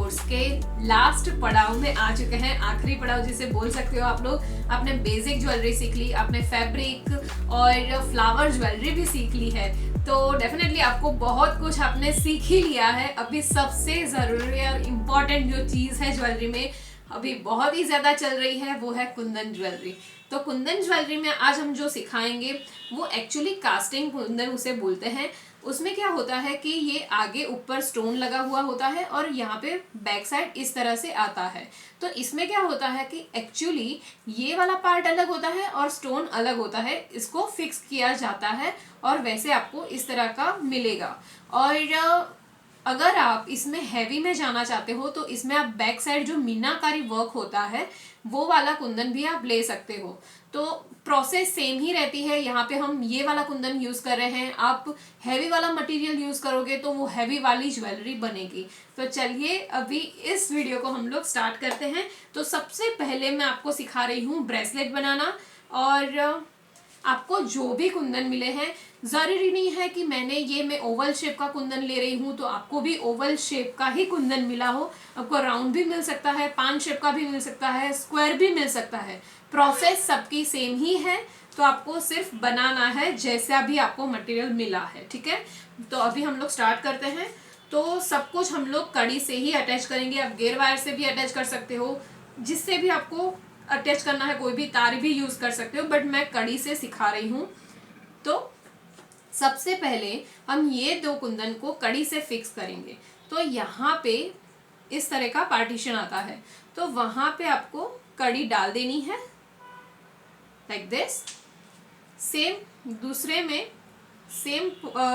Course के last पड़ाव में आ चुके हैं, आखिरी पड़ाव जिसे बोल सकते हो आप लोग। आपने बेसिक ज्वेलरी सीख ली, आपने फैब्रिक और फ्लावर ज्वेलरी भी सीख ली है, तो डेफिनेटली आपको बहुत कुछ आपने सीख ही लिया है। अभी सबसे ज़रूरी और इम्पॉर्टेंट जो चीज़ है ज्वेलरी में, अभी बहुत ही ज़्यादा चल रही है, वो है कुंदन ज्वेलरी। तो कुंदन ज्वेलरी में आज हम जो सिखाएंगे वो एक्चुअली कास्टिंग कुंदन उसे बोलते हैं। उसमें क्या होता है कि ये आगे ऊपर स्टोन लगा हुआ होता है और यहाँ पे बैक साइड इस तरह से आता है। तो इसमें क्या होता है कि एक्चुअली ये वाला पार्ट अलग होता है और स्टोन अलग होता है, इसको फिक्स किया जाता है और वैसे आपको इस तरह का मिलेगा। और अगर आप इसमें हैवी में जाना चाहते हो तो इसमें आप बैक साइड जो मीनाकारी वर्क होता है वो वाला कुंदन भी आप ले सकते हो। तो प्रोसेस सेम ही रहती है। यहाँ पे हम ये वाला कुंदन यूज कर रहे हैं, आप हैवी वाला मटेरियल यूज करोगे तो वो हैवी वाली ज्वेलरी बनेगी। तो चलिए अभी इस वीडियो को हम लोग स्टार्ट करते हैं। तो सबसे पहले मैं आपको सिखा रही हूँ ब्रेसलेट बनाना। और आपको जो भी कुंदन मिले हैं, जरूरी नहीं है कि मैं ओवल शेप का कुंदन ले रही हूँ तो आपको भी ओवल शेप का ही कुंदन मिला हो। आपको राउंड भी मिल सकता है, पान शेप का भी मिल सकता है, स्क्वायर भी मिल सकता है। प्रोसेस सबकी सेम ही है, तो आपको सिर्फ बनाना है जैसा भी आपको मटेरियल मिला है। ठीक है, तो अभी हम लोग स्टार्ट करते हैं। तो सब कुछ हम लोग कड़ी से ही अटैच करेंगे। आप गेयर वायर से भी अटैच कर सकते हो, जिससे भी आपको अटैच करना है, कोई भी तार भी यूज कर सकते हो, बट मैं कड़ी से सिखा रही हूँ। तो सबसे पहले हम ये दो कुंदन को कड़ी से फिक्स करेंगे। तो यहाँ पे इस तरह का पार्टीशन आता है, तो वहां पे आपको कड़ी डाल देनी है लाइक दिस। सेम दूसरे में सेम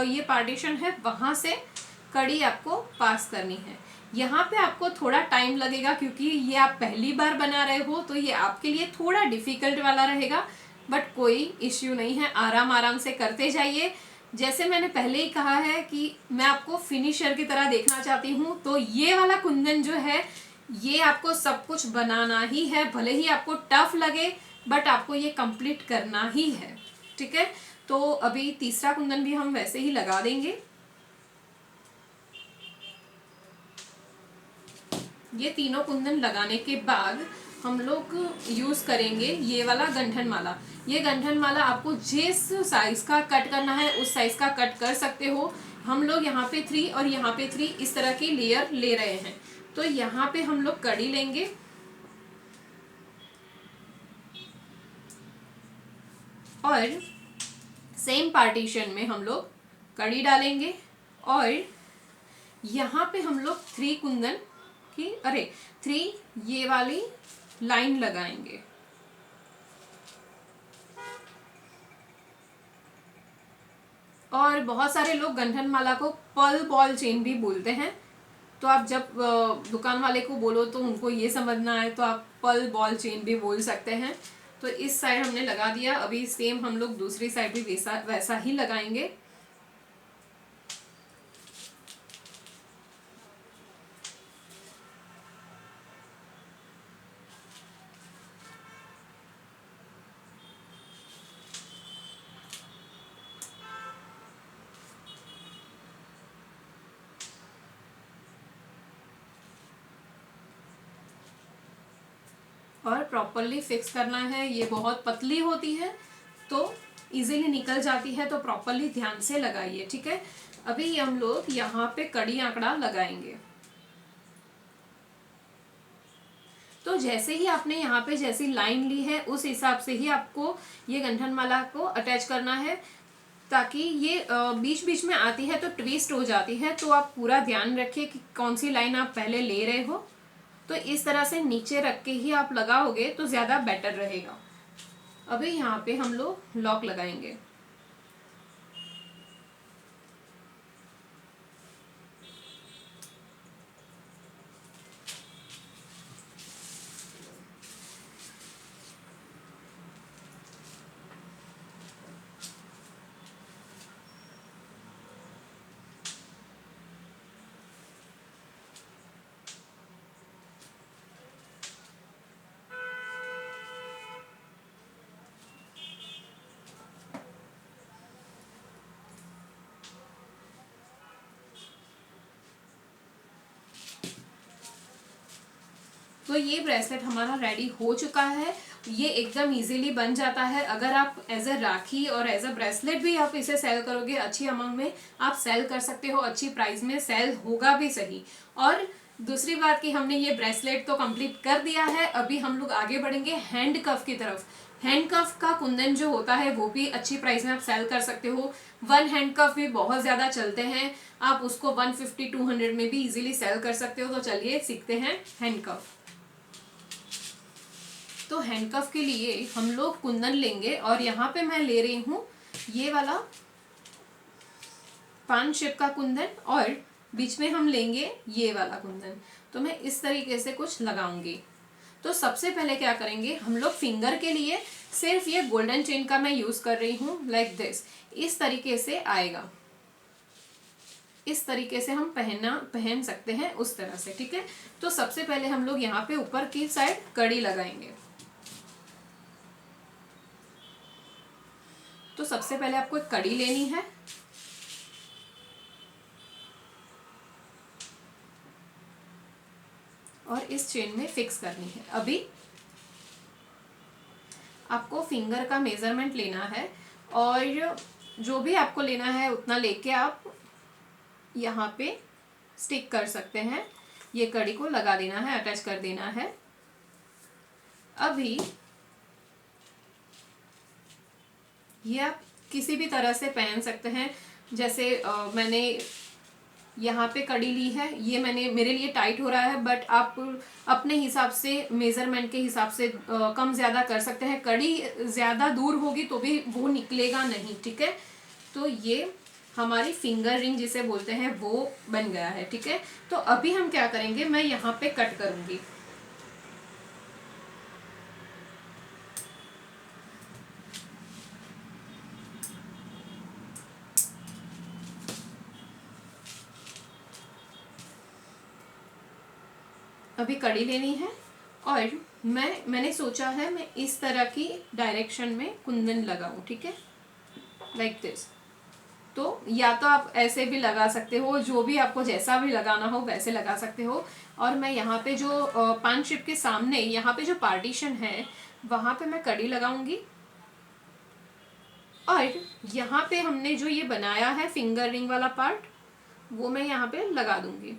ये पार्टीशन है, वहां से कड़ी आपको पास करनी है। यहाँ पे आपको थोड़ा टाइम लगेगा क्योंकि ये आप पहली बार बना रहे हो, तो ये आपके लिए थोड़ा डिफिकल्ट वाला रहेगा, बट कोई इश्यू नहीं है, आराम आराम से करते जाइए। जैसे मैंने पहले ही कहा है कि मैं आपको फिनिशर की तरह देखना चाहती हूँ, तो ये वाला कुंदन जो है ये आपको सब कुछ बनाना ही है, भले ही आपको टफ लगे बट आपको ये कंप्लीट करना ही है। ठीक है, तो अभी तीसरा कुंदन भी हम वैसे ही लगा देंगे। ये तीनों कुंदन लगाने के बाद हम लोग यूज करेंगे ये वाला गंठन माला। ये गंठन माला आपको जिस साइज का कट करना है उस साइज का कट कर सकते हो। हम लोग यहाँ पे 3 और यहाँ पे 3 इस तरह की लेयर ले रहे हैं। तो यहाँ पे हम लोग कड़ी लेंगे और सेम पार्टीशन में हम लोग कड़ी डालेंगे और यहाँ पे हम लोग 3 कुंदन की 3 ये वाली लाइन लगाएंगे। और बहुत सारे लोग गंठन माला को पर्ल बॉल चेन भी बोलते हैं, तो आप जब दुकान वाले को बोलो तो उनको ये समझना है तो आप पर्ल बॉल चेन भी बोल सकते हैं। तो इस साइड हमने लगा दिया, अभी सेम हम लोग दूसरी साइड भी वैसा ही लगाएंगे। और प्रॉपरली फिक्स करना है। ये बहुत पतली होती है तो इजीली निकल जाती है, तो प्रॉपरली ध्यान से लगाइए। ठीक है, अभी हम लोग यहाँ पे कड़ी आंकड़ा लगाएंगे। तो जैसे ही आपने यहाँ पे जैसी लाइन ली है उस हिसाब से ही आपको ये गंठन माला को अटैच करना है, ताकि ये बीच बीच में आती है तो ट्विस्ट हो जाती है। तो आप पूरा ध्यान रखिए कि कौन सी लाइन आप पहले ले रहे हो। तो इस तरह से नीचे रख के ही आप लगाओगे तो ज़्यादा बेटर रहेगा। अभी यहाँ पे हम लोग लॉक लगाएंगे। तो ये ब्रेसलेट हमारा रेडी हो चुका है। ये एकदम इजीली बन जाता है। अगर आप एज अ राखी और एज अ ब्रेसलेट भी आप इसे सेल करोगे, अच्छी अमाउंट में आप सेल कर सकते हो, अच्छी प्राइस में सेल होगा भी सही। और दूसरी बात कि हमने ये ब्रेसलेट तो कंप्लीट कर दिया है, अभी हम लोग आगे बढ़ेंगे हैंड कफ की तरफ। हैंड कफ का कुंदन जो होता है वो भी अच्छी प्राइस में आप सेल कर सकते हो। वन हैंड कफ भी बहुत ज्यादा चलते हैं, आप उसको 150-200 में भी इजीली सेल कर सकते हो। तो चलिए सीखते हैं हैंड कफ। तो हैंड कफ के लिए हम लोग कुंदन लेंगे और यहाँ पे मैं ले रही हूँ ये वाला 5 शेप का कुंदन और बीच में हम लेंगे ये वाला कुंदन। तो मैं इस तरीके से कुछ लगाऊंगी। तो सबसे पहले क्या करेंगे हम लोग, फिंगर के लिए सिर्फ ये गोल्डन चेन का मैं यूज कर रही हूँ, लाइक दिस। इस तरीके से आएगा, इस तरीके से हम पहन सकते हैं उस तरह से, ठीक है। तो सबसे पहले हम लोग यहाँ पे ऊपर की साइड कड़ी लगाएंगे। तो सबसे पहले आपको एक कड़ी लेनी है और इस चेन में फिक्स करनी है। अभी आपको फिंगर का मेजरमेंट लेना है और जो भी आपको लेना है उतना लेके आप यहाँ पे स्टिक कर सकते हैं। ये कड़ी को लगा देना है, अटैच कर देना है। अभी ये आप किसी भी तरह से पहन सकते हैं। जैसे मैंने यहाँ पे कड़ी ली है, ये मेरे लिए टाइट हो रहा है, बट आप अपने हिसाब से मेजरमेंट के हिसाब से कम ज्यादा कर सकते हैं। कड़ी ज्यादा दूर होगी तो भी वो निकलेगा नहीं, ठीक है। तो ये हमारी फिंगर रिंग जिसे बोलते हैं वो बन गया है, ठीक है। तो अभी हम क्या करेंगे, मैं यहाँ पे कट करूंगी। अभी कड़ी लेनी है और मैंने सोचा है मैं इस तरह की डायरेक्शन में कुंदन लगाऊं, ठीक है, लाइक दिस। तो या तो आप ऐसे भी लगा सकते हो, जो भी आपको जैसा भी लगाना हो वैसे लगा सकते हो। और मैं यहाँ पे जो 5 शिप के सामने यहाँ पे जो पार्टीशन है वहां पे मैं कड़ी लगाऊंगी और यहाँ पे हमने जो ये बनाया है फिंगर रिंग वाला पार्ट वो मैं यहाँ पे लगा दूंगी।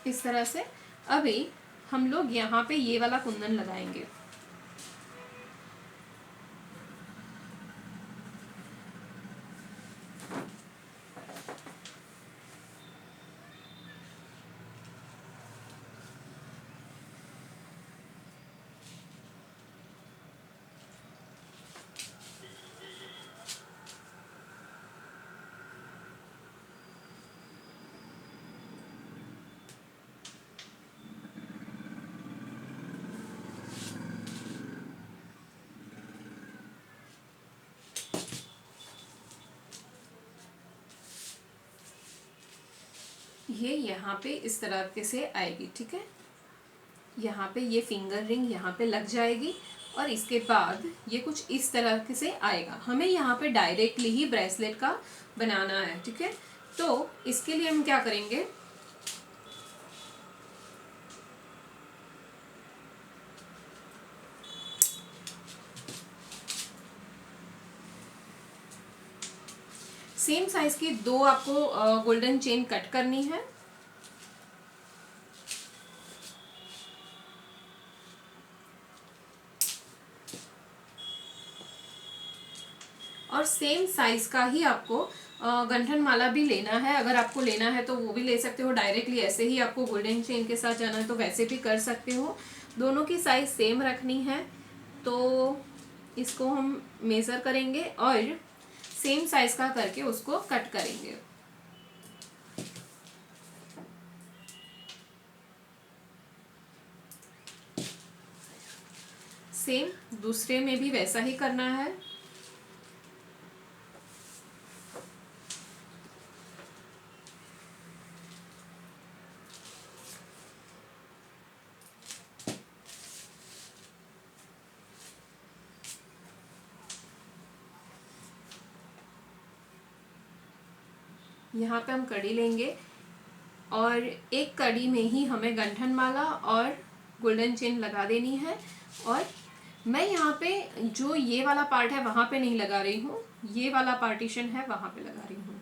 इस तरह से अभी हम लोग यहाँ पे ये वाला कुंदन लगाएंगे। ये यहाँ पे इस तरह से आएगी, ठीक है। यहाँ पे ये फिंगर रिंग यहाँ पे लग जाएगी और इसके बाद ये कुछ इस तरह से आएगा। हमें यहाँ पे डायरेक्टली ही ब्रेसलेट का बनाना है, ठीक है। तो इसके लिए हम क्या करेंगे, सेम साइज की 2 आपको गोल्डन चेन कट करनी है और सेम साइज का ही आपको गंठन माला भी लेना है। अगर आपको लेना है तो वो भी ले सकते हो, डायरेक्टली ऐसे ही आपको गोल्डन चेन के साथ जाना है तो वैसे भी कर सकते हो। दोनों की साइज सेम रखनी है। तो इसको हम मेजर करेंगे और सेम साइज का करके उसको कट करेंगे। सेम दूसरे में भी वैसा ही करना है। यहाँ पे हम कड़ी लेंगे और एक कड़ी में ही हमें गंठन माला और गोल्डन चेन लगा देनी है। और मैं यहाँ पे जो ये वाला पार्ट है वहाँ पे नहीं लगा रही हूँ, ये वाला पार्टीशन है वहाँ पे लगा रही हूँ।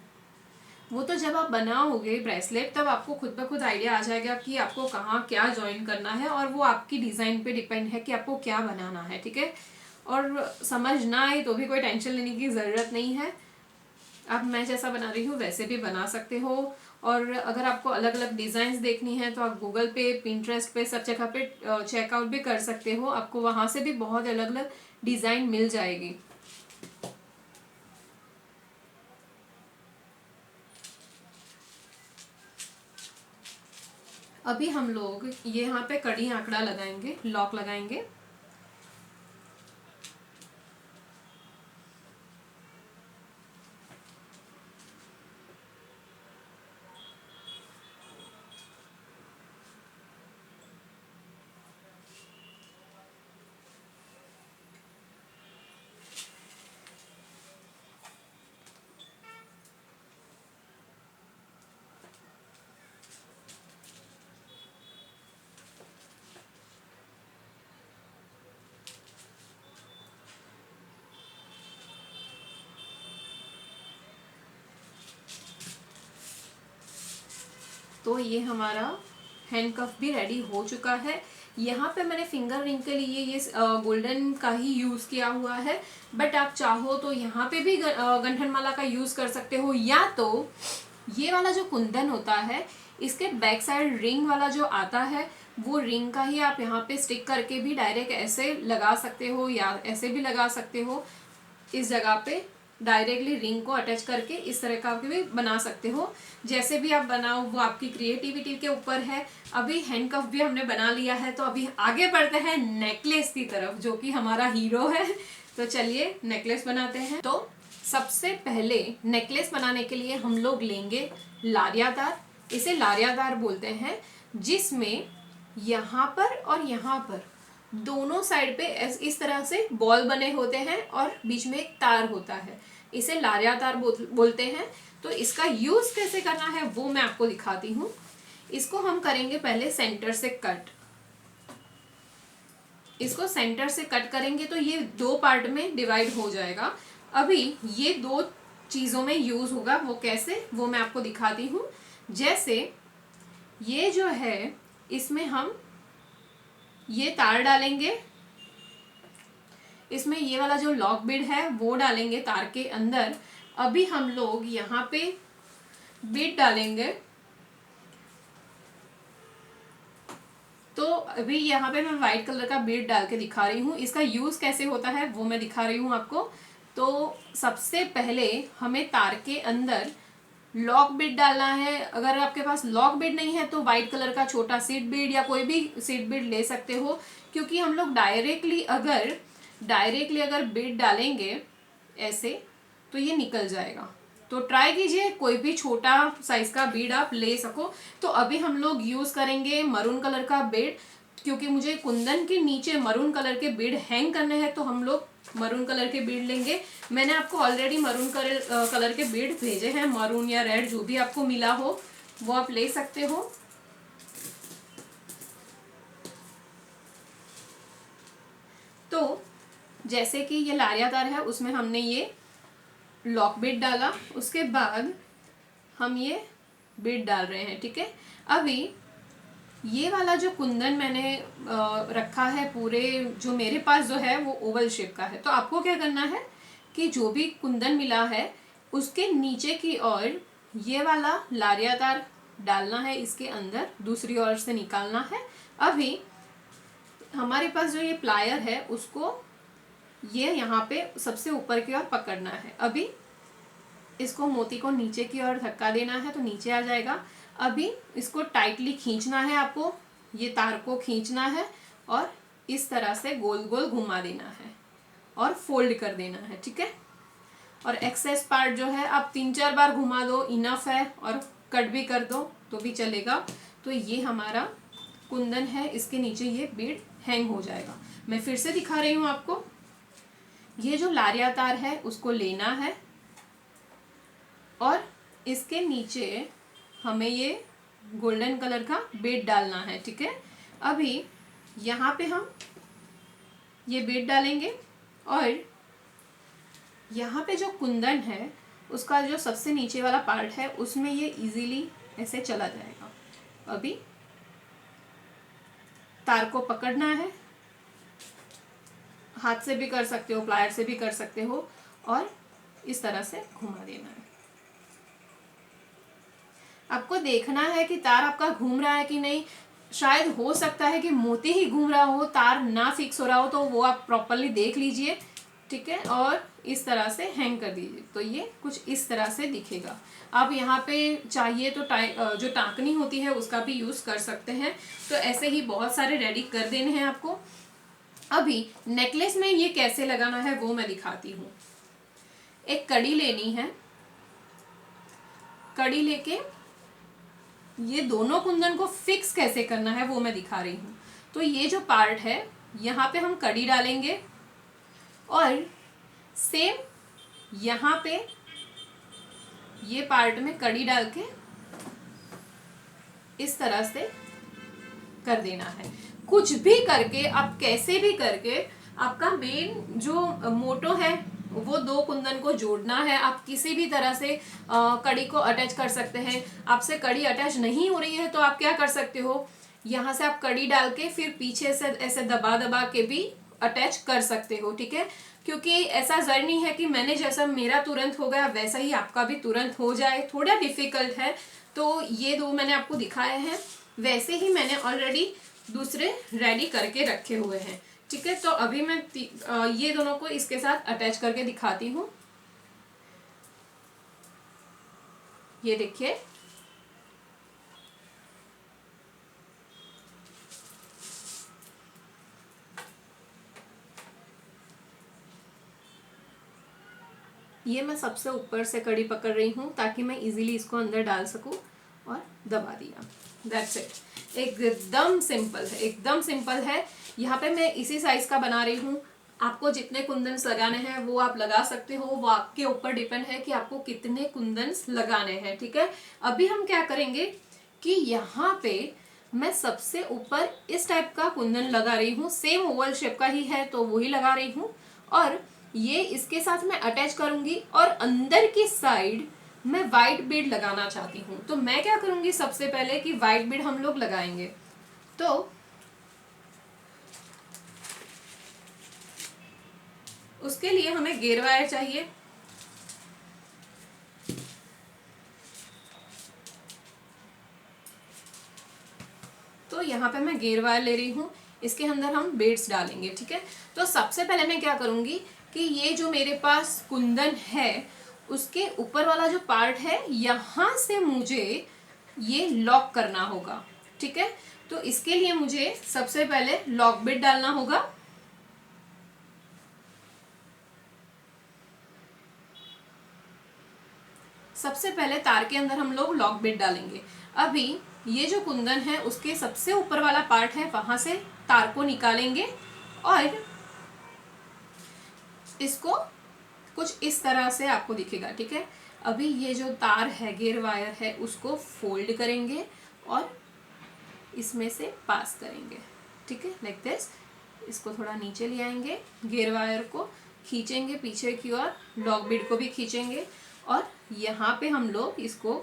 वो तो जब आप बनाओगे ब्रेसलेट तब आपको खुद ब खुद आइडिया आ जाएगा कि आपको कहाँ क्या ज्वाइन करना है, और वो आपकी डिज़ाइन पे डिपेंड है कि आपको क्या बनाना है, ठीक है। और समझ ना आए तो भी कोई टेंशन लेने की ज़रूरत नहीं है, अब मैं जैसा बना रही हूँ वैसे भी बना सकते हो। और अगर आपको अलग अलग डिज़ाइंस देखनी है तो आप गूगल पे, पिंटरेस्ट पे, सब जगह पे चेकआउट भी कर सकते हो, आपको वहाँ से भी बहुत अलग अलग डिज़ाइन मिल जाएगी। अभी हम लोग ये यहाँ पे कड़ी आंकड़ा लगाएंगे, लॉक लगाएंगे। तो ये हमारा हैंड कफ भी रेडी हो चुका है। यहाँ पे मैंने फिंगर रिंग के लिए ये गोल्डन का ही यूज़ किया हुआ है, बट आप चाहो तो यहाँ पे भी गंठन माला का यूज़ कर सकते हो, या तो ये वाला जो कुंदन होता है इसके बैक साइड रिंग वाला जो आता है वो रिंग का ही आप यहाँ पे स्टिक करके भी डायरेक्ट ऐसे लगा सकते हो, या ऐसे भी लगा सकते हो। इस जगह पे डायरेक्टली रिंग को अटैच करके इस तरह का भी बना सकते हो, जैसे भी आप बनाओ वो आपकी क्रिएटिविटी के ऊपर है। अभी हैंड कफ भी हमने बना लिया है, तो अभी आगे बढ़ते हैं नेकलेस की तरफ, जो कि हमारा हीरो है। तो चलिए नेकलेस बनाते हैं। तो सबसे पहले नेकलेस बनाने के लिए हम लोग लेंगे लारियादार, इसे लारियादार बोलते हैं, जिसमें यहाँ पर और यहाँ पर दोनों साइड पे इस तरह से बॉल बने होते हैं और बीच में एक तार होता है, इसे लारिया तार बोलते हैं। तो इसका यूज कैसे करना है वो मैं आपको दिखाती हूँ। इसको हम करेंगे पहले सेंटर से कट, इसको सेंटर से कट करेंगे तो ये दो पार्ट में डिवाइड हो जाएगा। अभी ये दो चीज़ों में यूज होगा, वो कैसे वो मैं आपको दिखाती हूँ। जैसे ये जो है इसमें हम ये तार डालेंगे, इसमें ये वाला जो लॉक बीड है वो डालेंगे तार के अंदर। अभी हम लोग यहाँ पे बीड डालेंगे, तो अभी यहाँ पे मैं व्हाइट कलर का बीड डाल के दिखा रही हूँ। इसका यूज कैसे होता है वो मैं दिखा रही हूँ आपको। तो सबसे पहले हमें तार के अंदर लॉक बीड डालना है। अगर आपके पास लॉक बीड नहीं है तो वाइट कलर का छोटा सीड बीड या कोई भी सीड बीड ले सकते हो, क्योंकि हम लोग डायरेक्टली अगर बीड डालेंगे ऐसे तो ये निकल जाएगा। तो ट्राई कीजिए कोई भी छोटा साइज का बीड आप ले सको। तो अभी हम लोग यूज करेंगे मरून कलर का बीड, क्योंकि मुझे कुंदन के नीचे मरून कलर के बीड हैंग करने हैं, तो हम लोग मरून कलर के बीड लेंगे। मैंने आपको ऑलरेडी मरून कलर के बीड भेजे हैं, मरून या रेड जो भी आपको मिला हो वो आप ले सकते हो। तो जैसे कि ये लारिया तार है उसमें हमने ये लॉक बीड डाला, उसके बाद हम ये बीड डाल रहे हैं, ठीक है। अभी ये वाला जो कुंदन मैंने रखा है पूरे, जो मेरे पास जो है वो ओवल शेप का है। तो आपको क्या करना है कि जो भी कुंदन मिला है उसके नीचे की ओर ये वाला लारिया तार डालना है, इसके अंदर दूसरी ओर से निकालना है। अभी हमारे पास जो ये प्लायर है उसको ये यहाँ पे सबसे ऊपर की ओर पकड़ना है। अभी इसको मोती को नीचे की ओर धक्का देना है तो नीचे आ जाएगा। अभी इसको टाइटली खींचना है, आपको ये तार को खींचना है और इस तरह से गोल गोल घुमा देना है और फोल्ड कर देना है, ठीक है। और एक्सेस पार्ट जो है आप 3-4 बार घुमा दो, इनफ है, और कट भी कर दो तो भी चलेगा। तो ये हमारा कुंदन है, इसके नीचे ये बीड हैंग हो जाएगा। मैं फिर से दिखा रही हूँ आपको। ये जो लारिया तार है उसको लेना है और इसके नीचे हमें ये गोल्डन कलर का बीड डालना है, ठीक है। अभी यहाँ पे हम ये बीड डालेंगे और यहाँ पे जो कुंदन है उसका जो सबसे नीचे वाला पार्ट है उसमें ये इजीली ऐसे चला जाएगा। अभी तार को पकड़ना है, हाथ से भी कर सकते हो, प्लायर से भी कर सकते हो, और इस तरह से घुमा देना है। आपको देखना है कि तार आपका घूम रहा है कि नहीं। शायद हो सकता है कि मोती ही घूम रहा हो, तार ना फिक्स हो रहा हो, तो वो आप प्रॉपरली देख लीजिए, ठीक है। और इस तरह से हैंग कर दीजिए, तो ये कुछ इस तरह से दिखेगा। आप यहाँ पे चाहिए तो जो टाँकनी होती है उसका भी यूज़ कर सकते हैं। तो ऐसे ही बहुत सारे रेडी कर देने हैं आपको। अभी नेकलेस में ये कैसे लगाना है वो मैं दिखाती हूँ। एक कड़ी लेनी है, कड़ी लेके ये दोनों कुंदन को फिक्स कैसे करना है वो मैं दिखा रही हूँ। तो ये जो पार्ट है यहाँ पे हम कड़ी डालेंगे और सेम यहाँ पे ये पार्ट में कड़ी डाल के इस तरह से कर देना है। कुछ भी करके, आप कैसे भी करके, आपका मेन जो मोटो है वो दो कुंदन को जोड़ना है। आप किसी भी तरह से कड़ी को अटैच कर सकते हैं। आपसे कड़ी अटैच नहीं हो रही है तो आप क्या कर सकते हो, यहाँ से आप कड़ी डाल के फिर पीछे से ऐसे दबा दबा के भी अटैच कर सकते हो, ठीक है। क्योंकि ऐसा जरूरी नहीं है कि मैंने जैसा मेरा तुरंत हो गया वैसा ही आपका भी तुरंत हो जाए, थोड़ा डिफिकल्ट है। तो ये दो मैंने आपको दिखाए हैं, वैसे ही मैंने ऑलरेडी दूसरे रेडी करके रखे हुए हैं, ठीक है। तो अभी मैं ये दोनों को इसके साथ अटैच करके दिखाती हूँ। ये देखिए, ये मैं सबसे ऊपर से कड़ी पकड़ रही हूँ ताकि मैं इजीली इसको अंदर डाल सकूं और दबा दिया। That's it. एकदम सिंपल है, एकदम सिंपल है। यहाँ पे मैं इसी साइज का बना रही हूँ। आपको जितने कुंदन्स लगाने हैं वो आप लगा सकते हो, वो आपके ऊपर डिपेंड है कि आपको कितने कुंदन्स लगाने हैं, ठीक है। अभी हम क्या करेंगे कि यहाँ पे मैं सबसे ऊपर इस टाइप का कुंदन लगा रही हूँ, सेम ओवल शेप का ही है तो वही लगा रही हूँ, और ये इसके साथ मैं अटैच करूंगी। और अंदर की साइड मैं वाइट बीड लगाना चाहती हूँ। तो मैं क्या करूंगी, सबसे पहले कि वाइट बीड हम लोग लगाएंगे। तो उसके लिए हमें गेयर वायर चाहिए। तो यहाँ पे मैं गेयर वायर ले रही हूँ, इसके अंदर हम बीड्स डालेंगे, ठीक है। तो सबसे पहले मैं क्या करूंगी कि ये जो मेरे पास कुंदन है उसके ऊपर वाला जो पार्ट है यहाँ से मुझे ये लॉक करना होगा, ठीक है। तो इसके लिए मुझे सबसे पहले लॉक बिट डालना होगा। सबसे पहले तार के अंदर हम लोग लॉक बिट डालेंगे। अभी ये जो कुंदन है उसके सबसे ऊपर वाला पार्ट है, वहां से तार को निकालेंगे और इसको कुछ इस तरह से आपको दिखेगा, ठीक है। अभी ये जो तार है, गेयर वायर है, उसको फोल्ड करेंगे और इसमें से पास करेंगे, ठीक है, लाइक दिस। इसको थोड़ा नीचे ले आएंगे, गेयर वायर को खींचेंगे पीछे की ओर, लॉक बिट को भी खींचेंगे और यहाँ पे हम लोग इसको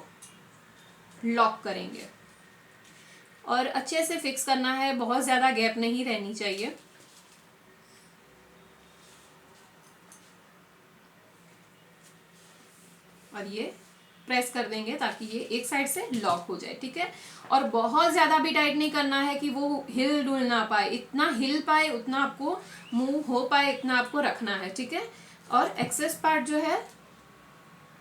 लॉक करेंगे और अच्छे से फिक्स करना है, बहुत ज़्यादा गैप नहीं रहनी चाहिए। और ये प्रेस कर देंगे ताकि ये एक साइड से लॉक हो जाए, ठीक है। और बहुत ज़्यादा भी टाइट नहीं करना है कि वो हिल डुल ना पाए, इतना हिल पाए उतना आपको मूव हो पाए, इतना आपको रखना है, ठीक है। और एक्सेस पार्ट जो है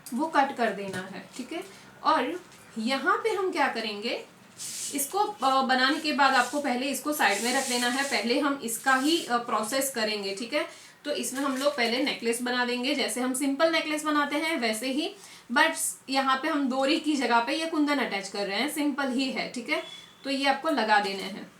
वो कट कर देना है, ठीक है। और यहाँ पे हम क्या करेंगे, इसको बनाने के बाद आपको पहले इसको साइड में रख देना है, पहले हम इसका ही प्रोसेस करेंगे, ठीक है। तो इसमें हम लोग पहले नेकलेस बना देंगे, जैसे हम सिंपल नेकलेस बनाते हैं वैसे ही, बट यहाँ पे हम डोरी की जगह पे ये कुंदन अटैच कर रहे हैं, सिंपल ही है, ठीक है। तो ये आपको लगा देने हैं।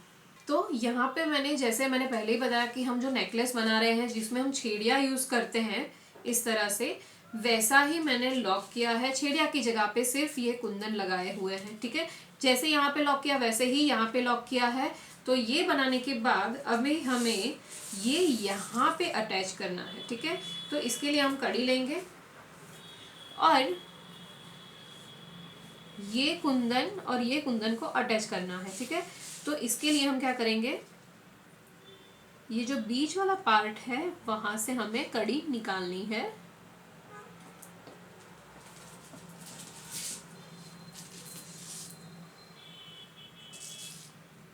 तो यहाँ पे मैंने पहले ही बताया कि हम जो नेकलेस बना रहे हैं जिसमें हम छेड़ियाँ यूज़ करते हैं इस तरह से, वैसा ही मैंने लॉक किया है, छेड़िया की जगह पे सिर्फ ये कुंदन लगाए हुए हैं, ठीक है। जैसे यहाँ पे लॉक किया वैसे ही यहाँ पे लॉक किया है। तो ये बनाने के बाद अभी हमें ये यहाँ पे अटैच करना है, ठीक है। तो इसके लिए हम कड़ी लेंगे और ये कुंदन और ये कुंदन को अटैच करना है, ठीक है। तो इसके लिए हम क्या करेंगे, ये जो बीच वाला पार्ट है वहां से हमें कड़ी निकालनी है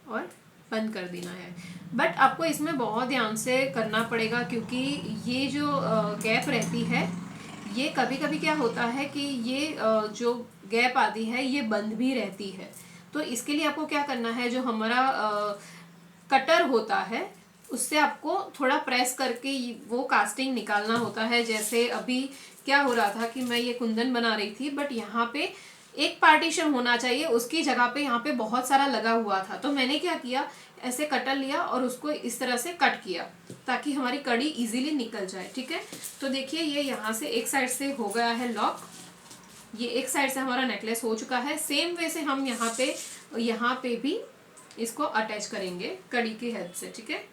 और बंद कर देना है। बट आपको इसमें बहुत ध्यान से करना पड़ेगा, क्योंकि ये जो गैप रहती है, ये कभी कभी क्या होता है कि ये जो गैप आती है ये बंद भी रहती है। तो इसके लिए आपको क्या करना है, जो हमारा कटर होता है उससे आपको थोड़ा प्रेस करके वो कास्टिंग निकालना होता है। जैसे अभी क्या हो रहा था कि मैं ये कुंदन बना रही थी, बट यहाँ पे एक पार्टीशन होना चाहिए, उसकी जगह पे यहाँ पे बहुत सारा लगा हुआ था। तो मैंने क्या किया, ऐसे कटर लिया और उसको इस तरह से कट किया ताकि हमारी कड़ी इजीली निकल जाए, ठीक है। तो देखिए ये यहाँ से एक साइड से हो गया है लॉक, ये एक साइड से हमारा नेकलेस हो चुका है। सेम वे से हम यहाँ पे भी इसको अटैच करेंगे कड़ी की हेल्प से, ठीक है।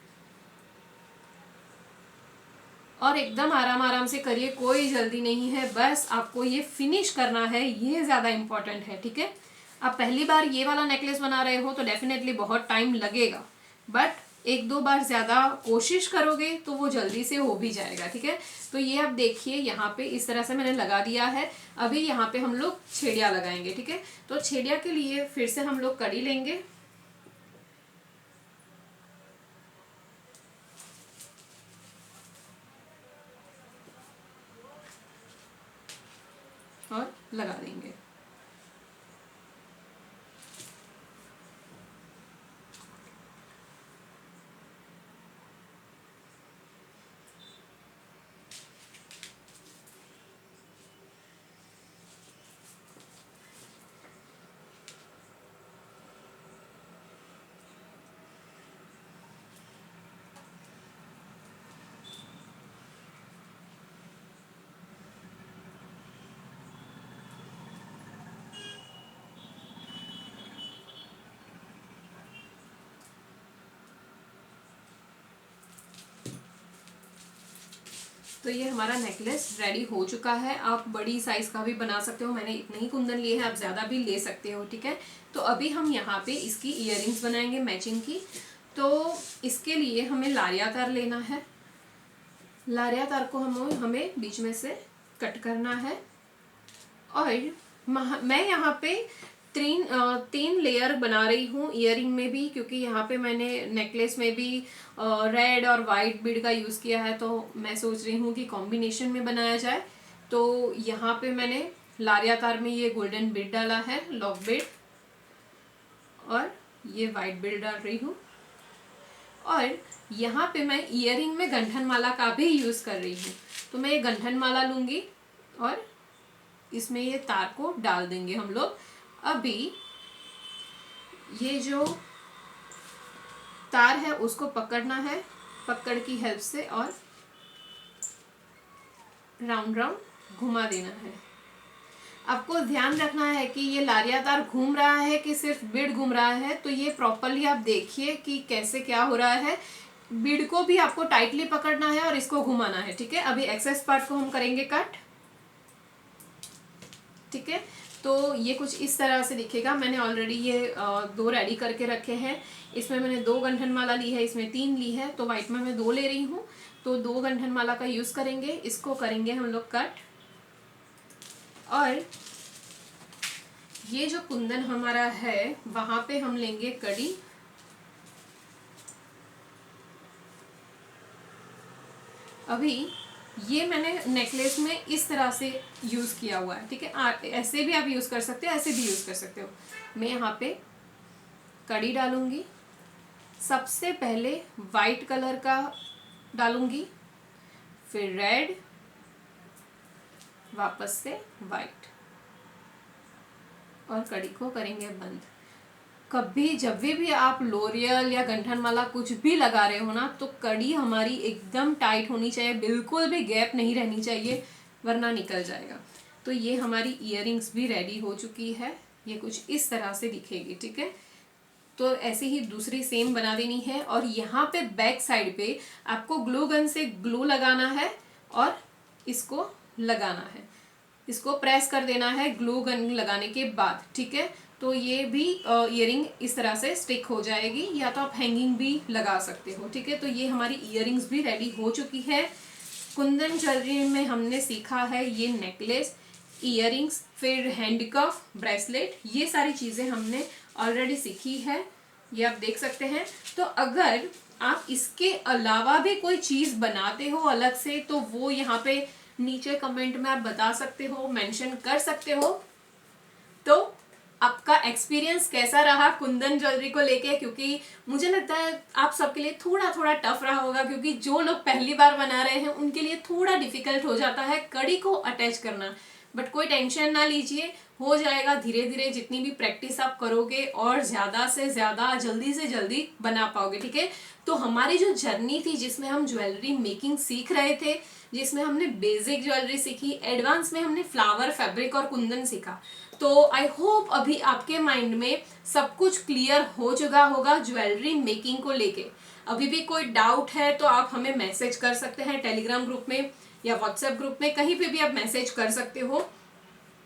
और एकदम आराम आराम से करिए, कोई जल्दी नहीं है, बस आपको ये फिनिश करना है, ये ज़्यादा इम्पोर्टेंट है, ठीक है। आप पहली बार ये वाला नेकलेस बना रहे हो तो डेफिनेटली बहुत टाइम लगेगा, बट एक दो बार ज़्यादा कोशिश करोगे तो वो जल्दी से हो भी जाएगा, ठीक है। तो ये आप देखिए यहाँ पे इस तरह से मैंने लगा दिया है। अभी यहाँ पे हम लोग छेड़िया लगाएंगे, ठीक है। तो छेड़िया के लिए फिर से हम लोग कड़ी लेंगे और लगा देंगे। तो ये हमारा नेकलेस रेडी हो चुका है। आप बड़ी साइज का भी बना सकते हो, मैंने इतने ही कुंदन लिए हैं, आप ज़्यादा भी ले सकते हो, ठीक है। तो अभी हम यहाँ पे इसकी इयररिंग्स बनाएंगे मैचिंग की। तो इसके लिए हमें लारिया तार लेना है। लारिया तार को हमें बीच में से कट करना है और मैं यहाँ पे तीन लेयर बना रही हूँ इयररिंग में भी, क्योंकि यहाँ पे मैंने नेकलेस में भी रेड और वाइट बीड का यूज़ किया है, तो मैं सोच रही हूँ कि कॉम्बिनेशन में बनाया जाए। तो यहाँ पे मैंने लारिया तार में ये गोल्डन बीड डाला है, लॉक बीड, और ये वाइट बीड डाल रही हूँ। और यहाँ पे मैं इयररिंग में गंठन माला का भी यूज़ कर रही हूँ। तो मैं ये गंठन माला लूँगी और इसमें ये तार को डाल देंगे हम लोग। अभी ये जो तार है उसको पकड़ना है, पकड़ की हेल्प से, और राउंड राउंड घुमा देना है। आपको ध्यान रखना है कि ये लारिया तार घूम रहा है कि सिर्फ बीड घूम रहा है। तो ये प्रॉपरली आप देखिए कि कैसे क्या हो रहा है। बीड को भी आपको टाइटली पकड़ना है और इसको घुमाना है, ठीक है। अभी एक्सेस पार्ट को हम करेंगे कट, ठीक है। तो ये कुछ इस तरह से दिखेगा। मैंने ऑलरेडी ये दो रेडी करके रखे हैं। इसमें मैंने 2 गंठन माला ली है, इसमें 3 ली है, तो वाइट में मैं 2 ले रही हूँ। तो 2 गंठन माला का यूज़ करेंगे। इसको करेंगे हम लोग कट, और ये जो कुंदन हमारा है वहाँ पे हम लेंगे कड़ी। अभी ये मैंने नेकलेस में इस तरह से यूज़ किया हुआ है, ठीक है। ऐसे भी आप यूज़ कर सकते हो, ऐसे भी यूज़ कर सकते हो। मैं यहाँ पे कड़ी डालूंगी। सबसे पहले वाइट कलर का डालूंगी, फिर रेड, वापस से वाइट, और कड़ी को करेंगे बंद। कभी जब भी आप लोरियल या गंठन माला कुछ भी लगा रहे हो ना, तो कड़ी हमारी एकदम टाइट होनी चाहिए, बिल्कुल भी गैप नहीं रहनी चाहिए। वरना निकल जाएगा। तो ये हमारी ईयरिंग्स भी रेडी हो चुकी है, ये कुछ इस तरह से दिखेगी, ठीक है। तो ऐसे ही दूसरी सेम बना देनी है और यहाँ पे बैक साइड पे आपको ग्लू गन से ग्लू लगाना है और इसको लगाना है, इसको प्रेस कर देना है ग्लू गन लगाने के बाद, ठीक है। तो ये भी ईयरिंग इस तरह से स्टिक हो जाएगी, या तो आप हैंगिंग भी लगा सकते हो, ठीक है। तो ये हमारी ईयरिंग्स भी रेडी हो चुकी है। कुंदन ज्वेलरी में हमने सीखा है ये नेकलेस, ईयरिंग्स, फिर हैंडकफ, ब्रेसलेट, ये सारी चीज़ें हमने ऑलरेडी सीखी है, ये आप देख सकते हैं। तो अगर आप इसके अलावा भी कोई चीज़ बनाते हो अलग से तो वो यहाँ पे नीचे कमेंट में आप बता सकते हो, मेंशन कर सकते हो। तो आपका एक्सपीरियंस कैसा रहा कुंदन ज्वेलरी को लेके, क्योंकि मुझे लगता है आप सबके लिए थोड़ा थोड़ा टफ रहा होगा, क्योंकि जो लोग पहली बार बना रहे हैं उनके लिए थोड़ा डिफिकल्ट हो जाता है कड़ी को अटैच करना। बट कोई टेंशन ना लीजिए, हो जाएगा धीरे धीरे, जितनी भी प्रैक्टिस आप करोगे और ज़्यादा से ज़्यादा जल्दी से जल्दी बना पाओगे, ठीक है। तो हमारी जो जर्नी थी जिसमें हम ज्वेलरी मेकिंग सीख रहे थे, जिसमें हमने बेसिक ज्वेलरी सीखी, एडवांस में हमने फ्लावर, फैब्रिक और कुंदन सीखा, तो आई होप अभी आपके माइंड में सब कुछ क्लियर हो चुका होगा ज्वेलरी मेकिंग को लेके। अभी भी कोई डाउट है तो आप हमें मैसेज कर सकते हैं टेलीग्राम ग्रुप में या व्हाट्सएप ग्रुप में, कहीं पे भी आप मैसेज कर सकते हो।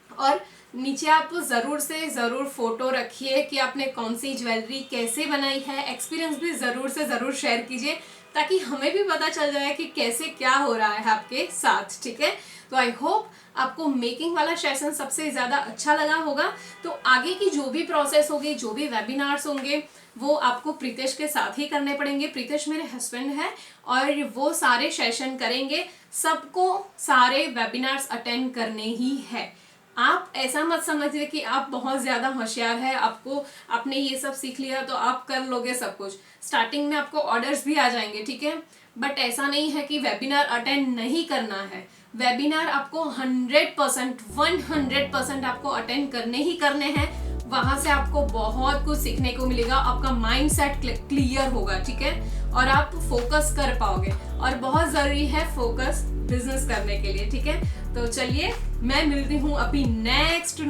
और नीचे आप ज़रूर से ज़रूर फोटो रखिए कि आपने कौन सी ज्वेलरी कैसे बनाई है, एक्सपीरियंस भी ज़रूर से ज़रूर शेयर कीजिए, ताकि हमें भी पता चल जाए कि कैसे क्या हो रहा है आपके साथ, ठीक है। तो आई होप आपको मेकिंग वाला सेशन सबसे ज़्यादा अच्छा लगा होगा। तो आगे की जो भी प्रोसेस होगी, जो भी वेबिनार्स होंगे, वो आपको प्रीतेश के साथ ही करने पड़ेंगे। प्रीतेश मेरे हस्बैंड है और वो सारे सेशन करेंगे, सबको सारे वेबिनार्स अटेंड करने ही है। आप ऐसा मत समझिए कि आप बहुत ज़्यादा होशियार है, आपने ये सब सीख लिया तो आप कर लोगे सब कुछ। स्टार्टिंग में आपको ऑर्डर्स भी आ जाएंगे, ठीक है, बट ऐसा नहीं है कि वेबिनार अटेंड नहीं करना है। वेबिनार आपको 100% आपको अटेंड करने ही करने हैं। वहां से आपको बहुत कुछ सीखने को मिलेगा, आपका माइंड सेट क्लियर होगा, ठीक है, और आप फोकस कर पाओगे। और बहुत ज़रूरी है फोकस बिजनेस करने के लिए, ठीक है। तो चलिए, मैं मिलती हूँ अभी नेक्स्ट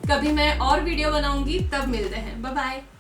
कभी मैं और वीडियो बनाऊंगी, तब मिलते हैं। Bye bye.